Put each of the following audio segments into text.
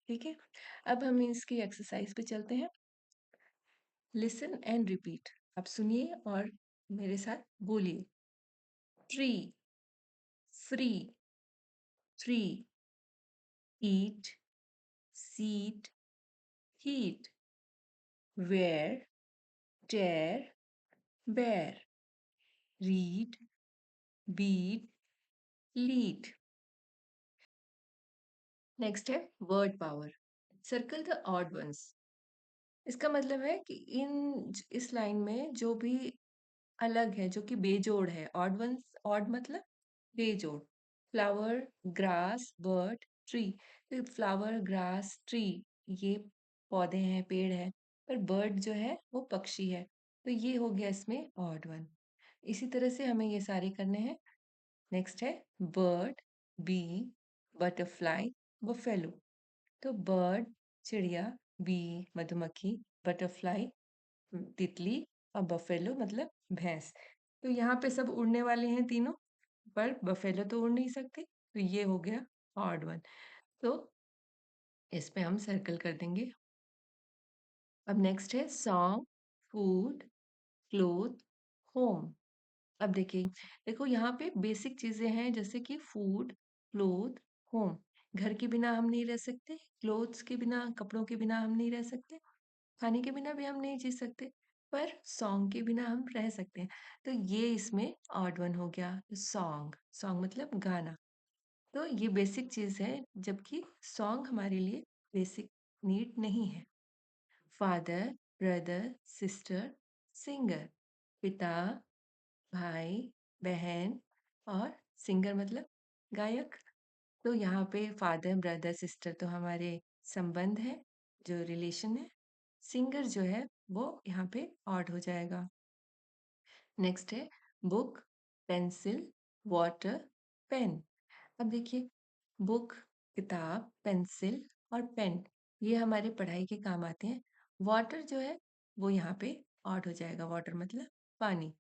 ठीक है। अब हम इसकी एक्सरसाइज पे चलते हैं। Listen and repeat. आप सुनिए और मेरे साथ बोलिए। Tree, free, three, eat, seat, heat, wear, tear, bear, read, beat, lead. Next है word power. Circle the odd ones. इसका मतलब है कि इस लाइन में जो भी अलग है, जो कि बेजोड़ है, ऑड वंस, ऑड मतलब बेजोड़। Flower, grass, bird, tree. तो फ्लावर, ग्रास, ट्री ये पौधे हैं, पेड़ है, पर बर्ड जो है वो पक्षी है, तो ये हो गया इसमें ऑड वन। इसी तरह से हमें ये सारे करने हैं। नेक्स्ट है बर्ड, बी, बटरफ्लाई, बफेलो। तो बर्ड चिड़िया, बी मधुमक्खी, बटरफ्लाई तितली और बफेलो मतलब भैंस। तो यहाँ पे सब उड़ने वाले हैं तीनों, पर बफेलो तो उड़ नहीं सकते, तो ये हो गया ऑड वन। तो इस पे हम सर्कल कर देंगे। अब नेक्स्ट है सॉन्ग, फूड, क्लोथ, होम। अब देखिए, देखो यहाँ पे बेसिक चीजें हैं जैसे कि फूड, क्लोथ, होम। घर के बिना हम नहीं रह सकते, क्लोथ्स के बिना, कपड़ों के बिना हम नहीं रह सकते, खाने के बिना भी हम नहीं जी सकते, पर सॉन्ग के बिना हम रह सकते हैं। तो ये इसमें ऑड वन हो गया। सॉन्ग, सॉन्ग मतलब गाना। तो ये बेसिक चीज है, जबकि सॉन्ग हमारे लिए बेसिक नीड नहीं है। Father, brother, sister, singer. पिता, भाई, बहन और सिंगर मतलब गायक। तो यहाँ पे फादर, ब्रदर, सिस्टर तो हमारे संबंध है, जो रिलेशन है। सिंगर जो है वो यहाँ पे ऑड हो जाएगा। नेक्स्ट है बुक, पेंसिल, वाटर, पेन। अब देखिए, बुक किताब, पेंसिल और पेन ये हमारे पढ़ाई के काम आते हैं। वाटर जो है वो यहाँ पे ऑड हो जाएगा, वाटर मतलब पानी।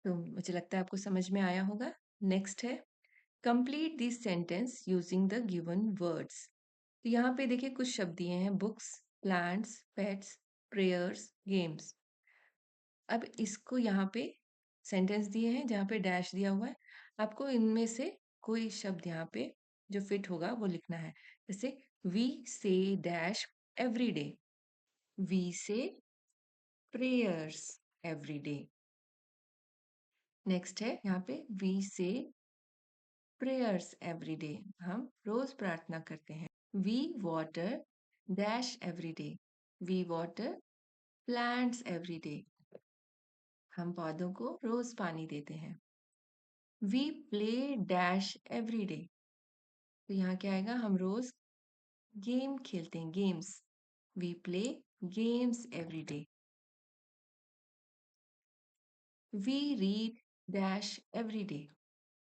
तो मुझे लगता है आपको समझ में आया होगा। नेक्स्ट है complete this sentence using the given words. तो यहाँ पे देखिए कुछ शब्द दिए हैं, books, plants, pets, prayers, games. अब इसको यहाँ पे सेंटेंस दिए हैं जहाँ पे डैश दिया हुआ है, आपको इनमें से कोई शब्द यहाँ पे जो फिट होगा वो लिखना है। जैसे वी से डैश एवरी डे, वी से प्रेयर्स एवरी डे। नेक्स्ट है यहाँ पे वी से प्रेयर्स एवरी डे, हम रोज प्रार्थना करते हैं। We water dash every day, we water plants every day, हम पौधों को रोज पानी देते हैं। We play dash every day, तो यहाँ क्या आएगा, हम रोज गेम खेलते हैं, games. We play games every day. We read dash every day,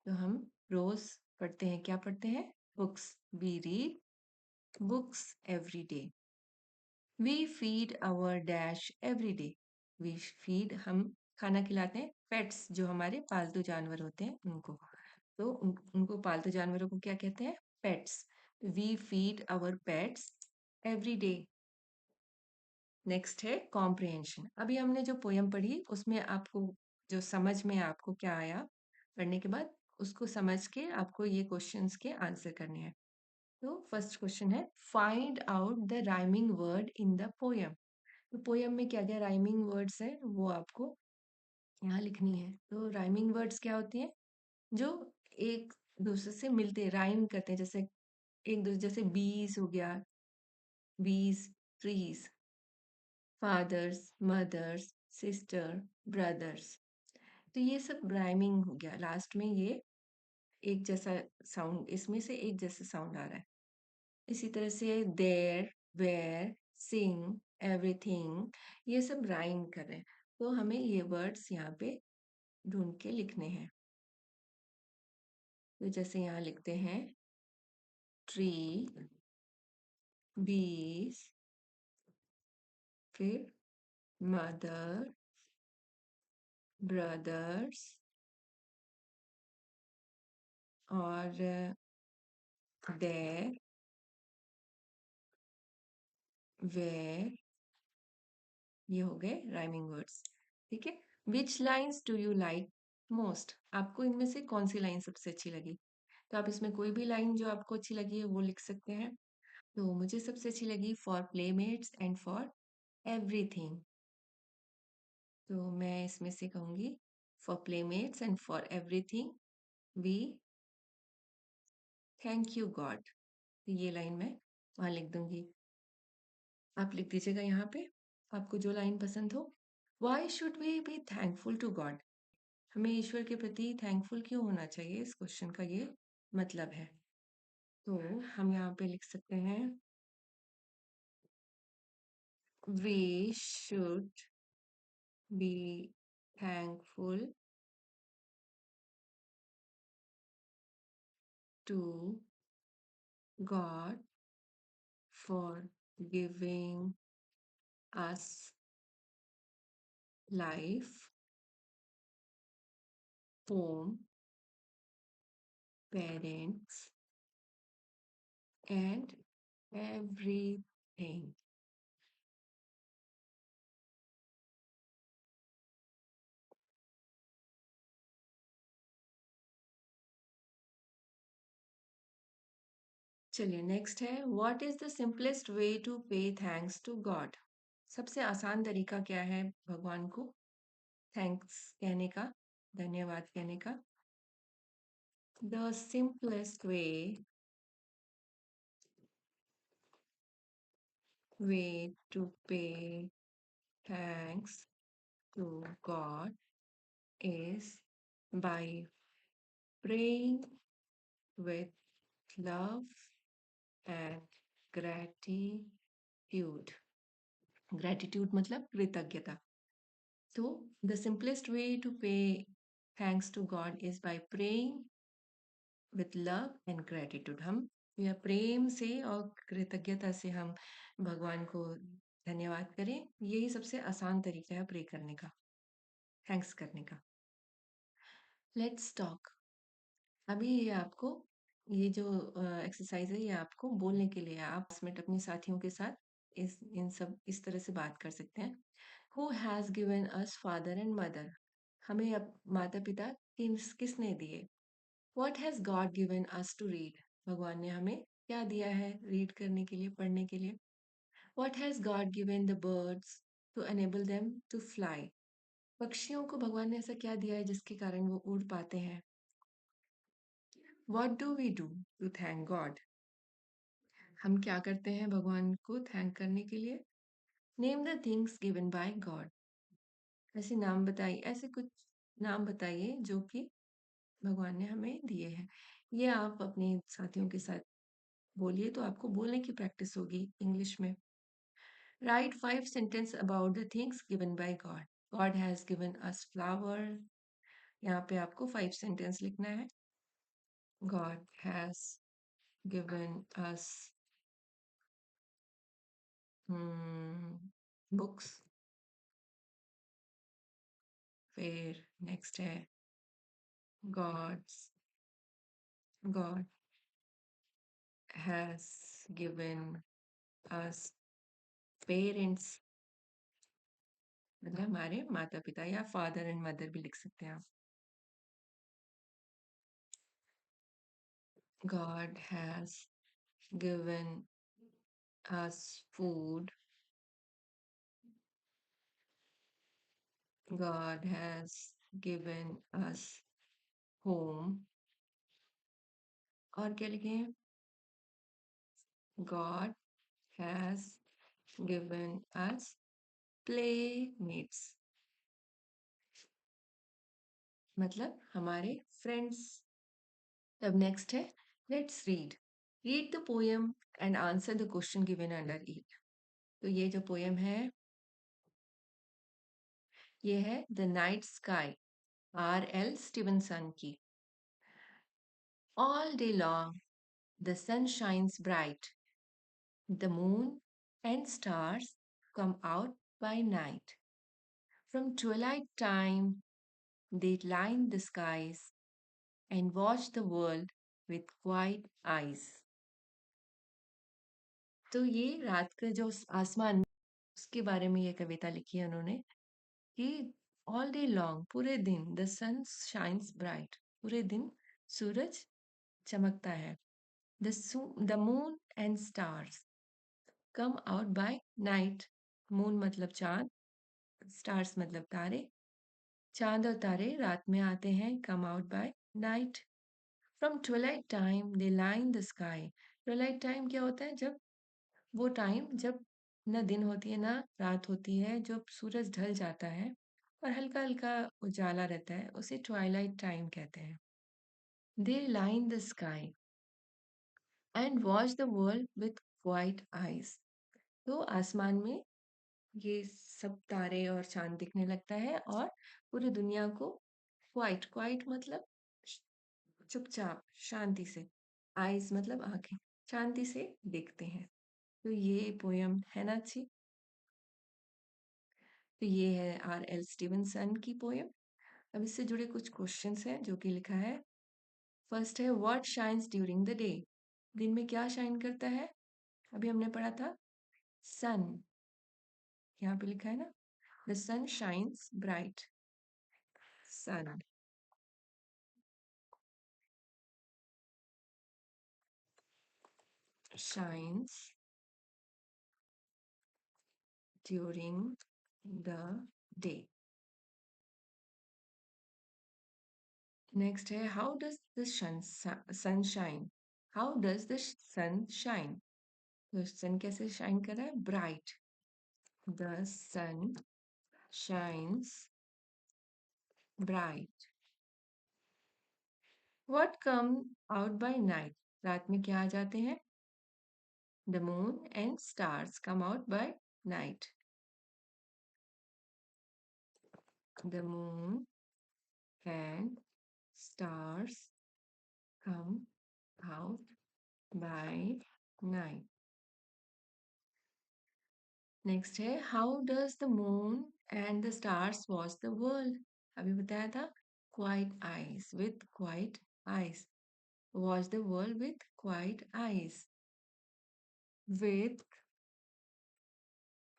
तो हम रोज पढ़ते हैं, क्या पढ़ते हैं, books. We read books every day. We feed our dash every day, we feed हम खाना खिलाते हैं पेट्स, जो हमारे पालतू जानवर होते हैं उनको। तो उनको पालतू जानवरों को क्या कहते हैं, pets. We feed our pets every day. Next है कॉम्प्रिहेंशन। अभी हमने जो पोयम पढ़ी उसमें आपको जो समझ में आपको क्या आया, पढ़ने के बाद उसको समझ के आपको ये क्वेश्चंस के आंसर करने हैं। तो फर्स्ट क्वेश्चन है find out the rhyming word in the poem. तो पोयम में क्या क्या राइमिंग वर्ड्स है वो आपको यहाँ लिखनी है। तो राइमिंग वर्ड्स क्या होती हैं, जो एक दूसरे से मिलते राइम करते हैं, जैसे एक दूसरे, जैसे बीज हो गया, bees, trees, fathers, mothers, sister, brothers. तो ये सब राइमिंग हो गया। लास्ट में ये एक जैसा साउंड, इसमें से एक जैसा साउंड आ रहा है। इसी तरह से देयर, वेयर, सिंग, एवरीथिंग, ये सब राइम कर रहे हैं। तो हमें ये वर्ड्स यहाँ पे ढूंढ के लिखने हैं। तो जैसे यहाँ लिखते हैं ट्री, बीज, फिर मदर, ब्रदर्स और there were, ये हो गए राइमिंग वर्ड्स। ठीक है। Which lines do you like most, आपको इनमें से कौन सी लाइन सबसे अच्छी लगी? तो आप इसमें कोई भी लाइन जो आपको अच्छी लगी है वो लिख सकते हैं। तो मुझे सबसे अच्छी लगी for playmates and for everything. तो मैं इसमें से कहूंगी for playmates and for everything we thank you God. ये लाइन मैं वहां लिख दूंगी। आप लिख दीजिएगा यहाँ पे आपको जो लाइन पसंद हो। Why should we be thankful to God, हमें ईश्वर के प्रति थैंकफुल क्यों होना चाहिए, इस क्वेश्चन का ये मतलब है। तो हम यहाँ पे लिख सकते हैं we should be thankful to God for giving us life, home, parents, and everything. चलिए नेक्स्ट है what is the simplest way to pay thanks to God, सबसे आसान तरीका क्या है भगवान को थैंक्स कहने का, धन्यवाद कहने का? The simplest way to pay thanks to God is by praying with love and gratitude. Gratitude मतलब कृतज्ञता। तो the simplest way to pay thanks to God is by praying with love and gratitude। हम या प्रेम से और कृतज्ञता से हम भगवान को धन्यवाद करें, यही सबसे आसान तरीका है प्रे करने का, थैंक्स करने का। लेट्स टॉक, अभी ये आपको ये जो एक्सरसाइज है ये आपको बोलने के लिए है। आप 10 मिनट अपने साथियों के साथ इस तरह से बात कर सकते हैं। Who has given us father and mother, हमें अब माता पिता किसने दिए? What has God given us to read, भगवान ने हमें क्या दिया है रीड करने के लिए, पढ़ने के लिए? What has God given the birds to enable them to fly, पक्षियों को भगवान ने ऐसा क्या दिया है जिसके कारण वो उड़ पाते हैं? What do we do to thank God? हम क्या करते हैं भगवान को थैंक करने के लिए? Name the things given by God, ऐसे नाम बताइए, ऐसे कुछ नाम बताइए जो कि भगवान ने हमें दिए हैं। ये आप अपने साथियों के साथ बोलिए तो आपको बोलने की प्रैक्टिस होगी इंग्लिश में। Write 5 sentence about the things given by God. God has given us flower, यहाँ पे आपको 5 सेंटेंस लिखना है। God has given us books. फिर नेक्स्ट है God's God has given us parents, मतलब हमारे माता पिता, या फादर एंड मदर भी लिख सकते हैं आप। God has given us food, God has given us home, और क्या लिखें? God has given us playmates, मतलब हमारे फ्रेंड्स। अब नेक्स्ट है let's read, read the poem and answer the question given under it. तो ये जो पोएम है ये है the night sky, R.L. Stevenson की। All day long the sun shines bright, the moon and stars come out by night. From twilight time they line the skies and watch the world with quiet eyes. तो ये रात का जो आसमान, उसके बारे में ये कविता लिखी है उन्होंने कि ऑल डे लॉन्ग, पूरे दिन द सन शाइन्स ब्राइट, पूरे दिन सूरज चमकता है। The moon and stars come out by night, moon मतलब चांद, स्टार्स मतलब तारे, चांद और तारे रात में आते हैं, come out by night. From twilight time they line the sky, twilight time क्या होता है? जब वो टाइम जब न दिन होती है ना रात होती है, जब सूरज ढल जाता है और हल्का हल्का उजाला रहता है, उसे ट्वाइलाइट टाइम कहते हैं। They line the sky and watch the world with white eyes, तो आसमान में ये सब तारे और चांद दिखने लगता है और पूरी दुनिया को क्वाइट, क्वाइट मतलब चुपचाप, शांति से, आईज मतलब आंखें, शांति से देखते हैं। तो ये पोयम है ना अच्छी? तो ये है आर एल स्टीवनसन की पोयम। अब इससे जुड़े कुछ क्वेश्चंस हैं जो कि लिखा है। फर्स्ट है what shines during the day, दिन में क्या शाइन करता है? अभी हमने पढ़ा था सन, यहाँ पे लिखा है ना, the sun shines bright, sun shines during the day. Next है how does the sun shine? How does the sun shine? तो सन कैसे शाइन कर रहा है? Bright. The sun shines bright. What come out by night? रात में क्या आ जाते हैं? The moon and stars come out by night. The moon and stars come out by night. Next है how does the moon and the stars watch the world? अभी बताया था quiet eyes, with quiet eyes. Watch the world with quiet eyes. With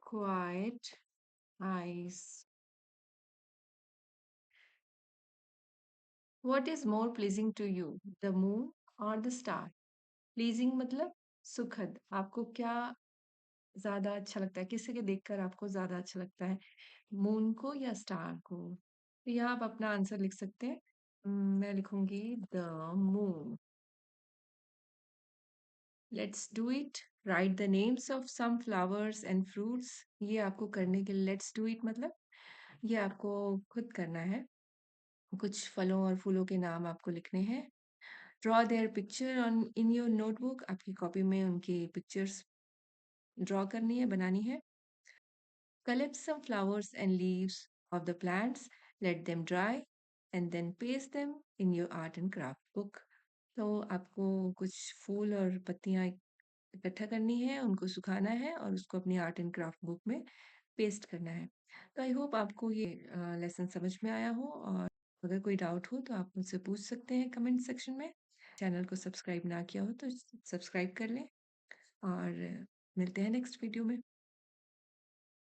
quiet eyes. What is more pleasing to you, the moon or the star? Pleasing मतलब सुखद, आपको क्या ज्यादा अच्छा लगता है, किसी के देखकर आपको ज्यादा अच्छा लगता है, मून को या स्टार को? तो यहाँ आप अपना आंसर लिख सकते हैं। मैं लिखूंगी the moon. Let's do it, write the names of some flowers and fruits. ये आपको करने के लिए लेट्स डू इट मतलब ये आपको खुद करना है। कुछ फलों और फूलों के नाम आपको लिखने हैं। Draw their picture on in your notebook, आपकी कॉपी में उनकी पिक्चर्स ड्रॉ करनी है, बनानी है। Collect some flowers and leaves of the plants, let them dry, and then paste them in your art and craft book. तो आपको कुछ फूल और पत्तियां इकट्ठा करनी है, उनको सुखाना है और उसको अपनी आर्ट एंड क्राफ्ट बुक में पेस्ट करना है। तो आई होप आपको ये लेसन समझ में आया हो, और अगर कोई डाउट हो तो आप मुझसे पूछ सकते हैं कमेंट सेक्शन में। चैनल को सब्सक्राइब ना किया हो तो सब्सक्राइब कर लें, और मिलते हैं नेक्स्ट वीडियो में।